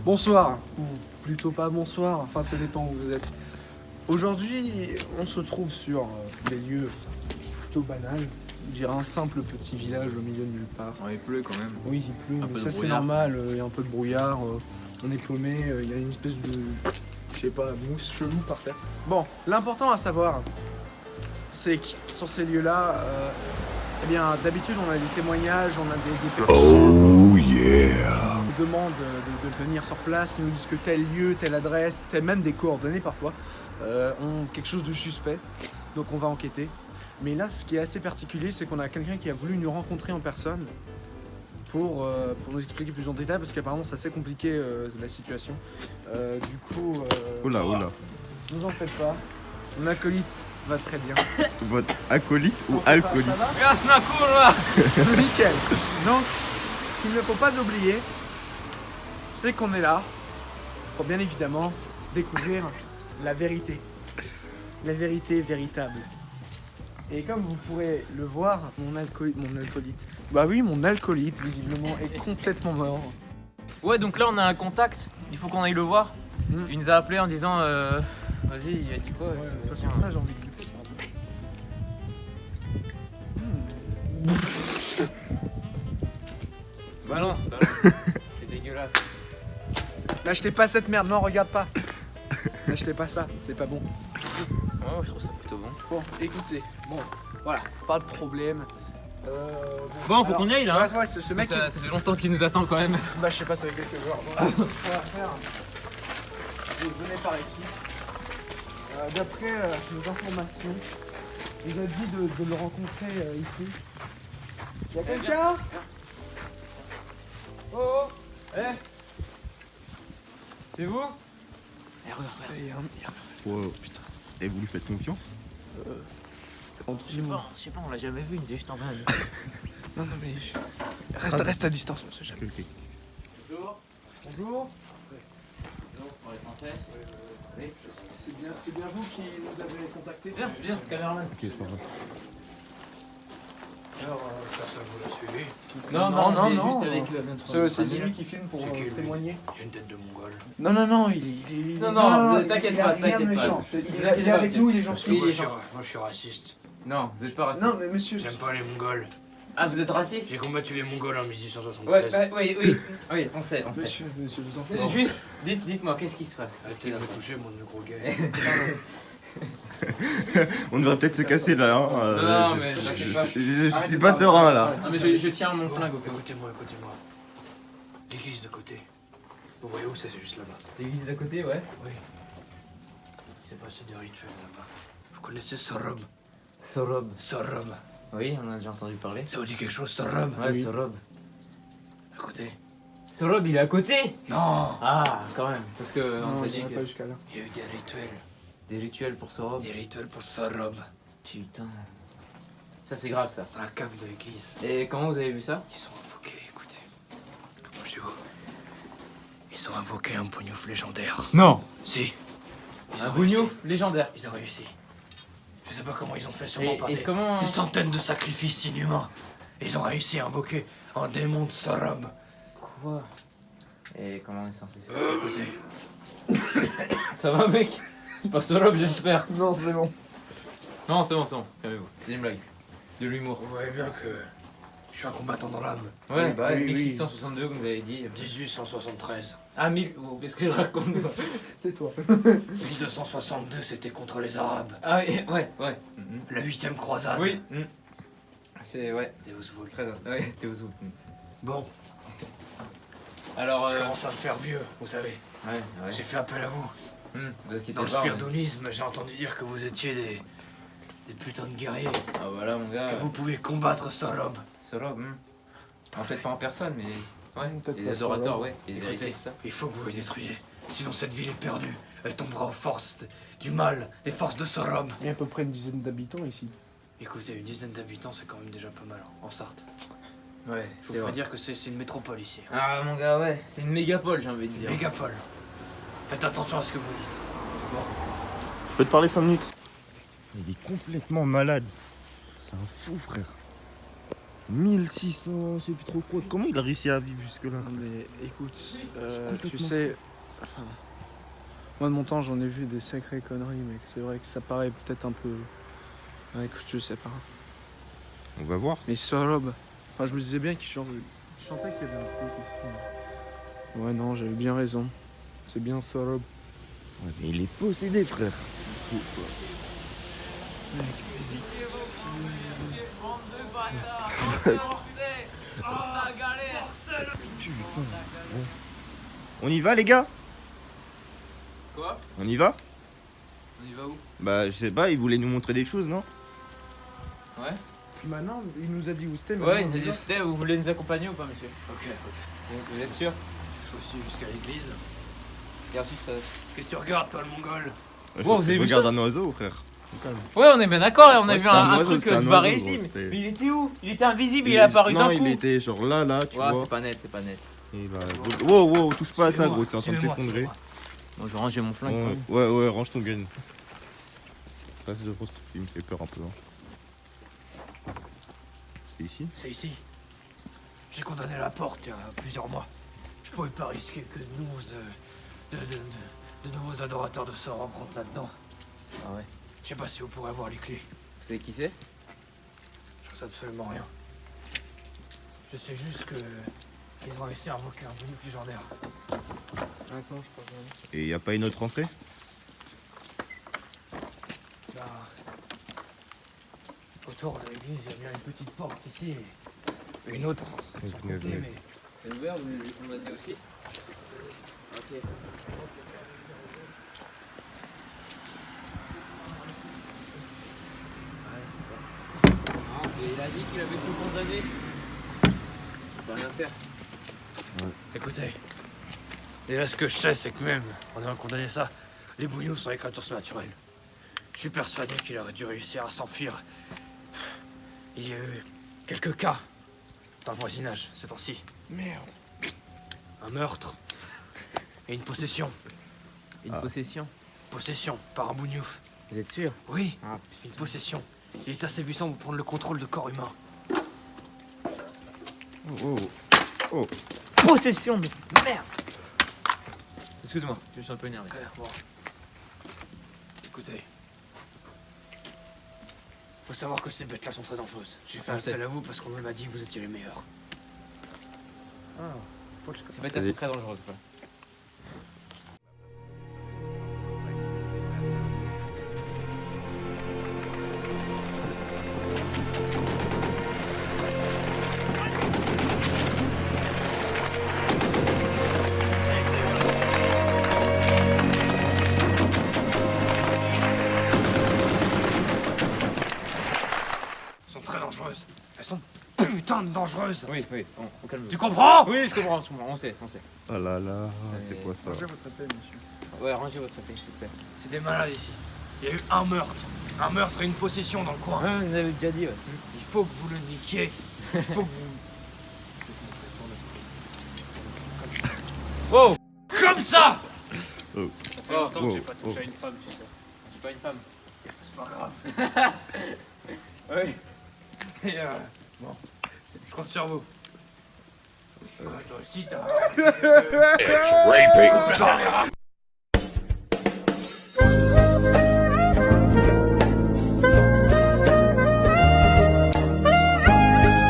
Bonsoir, ou plutôt pas bonsoir, enfin ça dépend où vous êtes. Aujourd'hui, on se trouve sur des lieux plutôt banals, je dirais un simple petit village au milieu de nulle part. Il pleut quand même. Oui, il pleut, mais ça c'est brouillard. normal, il y a un peu de brouillard, on est paumé, il y a une espèce de, je sais pas, mousse chelou par terre. Bon, l'important à savoir, c'est que sur ces lieux-là, eh bien d'habitude on a des témoignages, on a des personnes qui nous demandent de venir sur place, qui nous disent que tel lieu, telle adresse, même des coordonnées parfois, ont quelque chose de suspect, donc on va enquêter. Mais là, ce qui est assez particulier, c'est qu'on a quelqu'un qui a voulu nous rencontrer en personne pour nous expliquer plus en détail, parce qu'apparemment c'est assez compliqué la situation. Du coup, Oula. ne vous en faites pas, mon acolyte va très bien. Votre acolyte ou Ça va alcoolique? Jasna kurwa! Nickel. Donc, ce qu'il ne faut pas oublier, c'est qu'on est là pour bien évidemment découvrir la vérité. La vérité véritable. Et comme vous pourrez le voir, mon alcoolite. Bah oui, mon alcoolite, visiblement, est complètement mort. Ouais, donc là on a un contact, il faut qu'on aille le voir. Il nous a appelé en disant vas-y, il a dit quoi? C'est pour ça j'ai envie de goûter. Balance. C'est dégueulasse. N'achetez pas cette merde, non, regarde pas. N'achetez pas ça, c'est pas bon. Oh, je trouve ça plutôt bon. Bon, écoutez, bon, voilà, pas de problème. Bon, faut qu'on y aille là. Ouais, ce mec, Ça fait longtemps qu'il nous attend quand même. bah je sais pas, ça fait quelques jours. Donc, ce qu'on va faire, vous venez par ici. D'après nos informations, il nous a dit de le rencontrer ici. Y'a quelqu'un? Oh, C'est vous? Wow, putain. Et vous lui faites confiance? Je sais pas, on l'a jamais vu, il était juste en bas. Non, mais reste à distance, on sait jamais. Ok. Bonjour. Bonjour. Bonjour, pour les Français. Oui. C'est bien vous qui nous avez contacté. Viens, caméraman. Ok, ça va. Alors, personne vous l'a suivi. Non, non, juste non. avec notre C'est ami, là. lui qui filme pour C'est qui, lui témoigner. Il a une tête de mongol. Non, il Non, t'inquiète pas, rien de t'inquiète pas. méchant. Vous Il inquiétez est pas, avec monsieur. nous, il est gentil. Moi, je suis raciste. Non, vous êtes pas raciste. Non, mais monsieur. J'aime pas les mongols. Ah, vous êtes raciste? J'ai combattu les mongols en 1873. Oui, on sait. Monsieur, vous en faites. Juste, dites-moi, qu'est-ce qui se passe? Arrêtez de me toucher, mon gros gars. On devrait peut-être se casser là. Hein. Non, mais t'inquiète pas. Je suis pas serein là. Non, mais je tiens mon flingue au cas où. Écoutez-moi. L'église de côté. Vous voyez où c'est juste là-bas. L'église d'à côté, ouais. Oui. Il s'est passé des rituels là-bas. Vous connaissez Sorob? Sorob. Sorob. Oui, on a déjà entendu parler. Ça vous dit quelque chose, Sorob? Ouais, Oui. Sorob. Écoutez. Sorob, il est à côté? Non. Ah, quand même. Parce que on Non, t'a il dit ira que pas jusqu'à là. Il y a eu des rituels. des rituels pour Sorob. Des rituels pour Sorob. Putain. Ça, c'est grave, ça. Dans la cave de l'église. Et comment vous avez vu ça? Ils sont invoqués, écoutez. Approchez-vous. Ils ont invoqué un pougnouf légendaire. Non. Si. Ils Un ont bougnouf réussi. légendaire. Ils ont réussi. Je sais pas comment ils ont fait, sûrement par Et des comment... centaines de sacrifices inhumains. Ils ont réussi à invoquer un démon de Sorob. Quoi? Et comment on est censé faire? Écoutez, Ça va, mec? C'est pas Sorob, j'espère. Non, c'est bon. Non, c'est bon, calmez-vous. C'est une blague. De l'humour. vous voyez bien que je suis un combattant dans l'âme. Ouais, bah oui, oui. 1662, comme vous avez dit. 1873. Ah, 1000... Oh, qu'est-ce que je raconte? Tais-toi. 1262, c'était contre les Arabes. Ah, ouais. La 8e croisade. Oui. C'est... Ouais. Deus Vult. Très... Ouais, Théos. Bon, Alors, je commence à me faire vieux, vous savez. Ouais. J'ai fait appel à vous. Vous inquiétez Dans le pas, spirdounisme, j'ai entendu dire que vous étiez des putains de guerriers. Ah, voilà, mon gars. Que vous pouvez combattre Sorob. Sorob, En fait, pas en personne, mais... Ouais, Peut-être les pas adorateurs, Sorob. ouais. Les héritiers, Écoutez, tout ça. il faut que vous les détruisiez. Sinon, cette ville est perdue. Elle tombera aux forces du mal, les forces de Sorob. Il y a à peu près une dizaine d'habitants ici. Écoutez, une dizaine d'habitants, c'est quand même déjà pas mal en Sarthe. Ouais, Je vous ferai dire que c'est une métropole ici. Ah, mon gars, ouais. C'est une mégapole, j'ai envie de dire. Mégapole. Faites attention à ce que vous dites. Je peux te parler 5 minutes? Il est complètement malade. C'est un fou, frère. 1600, je sais plus trop quoi. Comment il a réussi à vivre jusque-là? Non, mais écoute, tu sais, enfin, moi de mon temps j'en ai vu des sacrées conneries, mec. C'est vrai que ça paraît peut-être un peu. Ouais, écoute, je sais pas. On va voir. Mais Sorob, enfin, je me disais bien qu'il chantait qu'il y avait un truc ici. Ouais, non, j'avais bien raison. C'est bien Sorob. Ouais, mais il est possédé, frère. On y va, les gars? Quoi? On y va? On y va où? Bah, je sais pas, il voulait nous montrer des choses, non? Ouais. Puis maintenant, il nous a dit où c'était. Ouais, il nous a dit où c'était. Vous voulez nous accompagner ou pas, monsieur? Ok, Vous êtes sûr? je suis aussi jusqu'à l'église. Et ensuite, ça. Qu'est-ce que tu regardes, toi, le mongol? Wow, vous avez vu Regarde ça? un oiseau, frère. Ouais, on est bien d'accord, on a Ouais, vu c'était un un oiseau, truc c'était un se barrer oiseau, ici. gros, c'était- Mais il était où? Il était invisible, il est apparu d'un coup. Non, il était genre là, tu Ouais, vois. c'est pas net, c'est pas net. Et bah, wow, touche pas à ça, gros, c'est en train de Suivez-moi, s'effondrer. Bon, je vais ranger mon flingue. quand Ouais, même. ouais, range ton gun. Passe de grosse, il me fait peur un peu. Hein. C'est ici? C'est ici. J'ai condamné la porte il y a plusieurs mois. Je pouvais pas risquer que de nouveaux adorateurs de Sauron rentrent là-dedans. Ah ouais. Je sais pas si vous pourrez avoir les clés. Vous savez qui c'est? Je sais absolument rien. Je sais juste que ils ont laissé invoquer un bonus légendaire. Attends, je crois bien. Et y a pas une autre entrée? Là, autour de l'église, il y a bien une petite porte ici et une autre. Venez, côté, venez. mais C'est ouvert, on m'a dit aussi. Ok. Non, il a dit qu'il avait tout condamné. On peut rien faire. écoutez, déjà ce que je sais, c'est que même en ayant condamné ça, les bouillons sont des créatures surnaturelles. Je suis persuadé qu'il aurait dû réussir à s'enfuir. Il y a eu quelques cas dans le voisinage ces temps-ci. Merde. Un meurtre et une possession. Une possession. Possession par un bougnouf. Vous êtes sûr? Oui, Ah, une possession. Il est assez puissant pour prendre le contrôle de corps humain. Oh. possession, mais merde! Excuse-moi, je suis un peu énervé. Bon. Écoutez. Faut savoir que ces bêtes-là sont très dangereuses. J'ai fait On sait. appel à vous parce qu'on m'a dit que vous étiez les meilleurs. Ah, faut que je Ces bêtes-là sont très dangereuses. Quoi. Elles sont très dangereuses. Elles sont putain de dangereuses. Oui, on calme. Tu comprends? Oui, je comprends, on sait. Oh là là, c'est quoi ça? Rangez votre épée, monsieur. Ouais, rangez votre épée, s'il vous plaît. C'est des malades ici. Il y a eu un meurtre. Un meurtre et une possession dans le coin. Ouais, vous avez déjà dit, ouais. Il faut que vous le niquiez. Il faut que vous... Wow! Comme ça! Oh. Ça fait longtemps que j'ai pas touché Oh. à une femme, tu sais. Je suis pas une femme. C'est pas grave. Oui. Et bon, je compte sur vous. Ouais, toi aussi, t'as... It's raping time.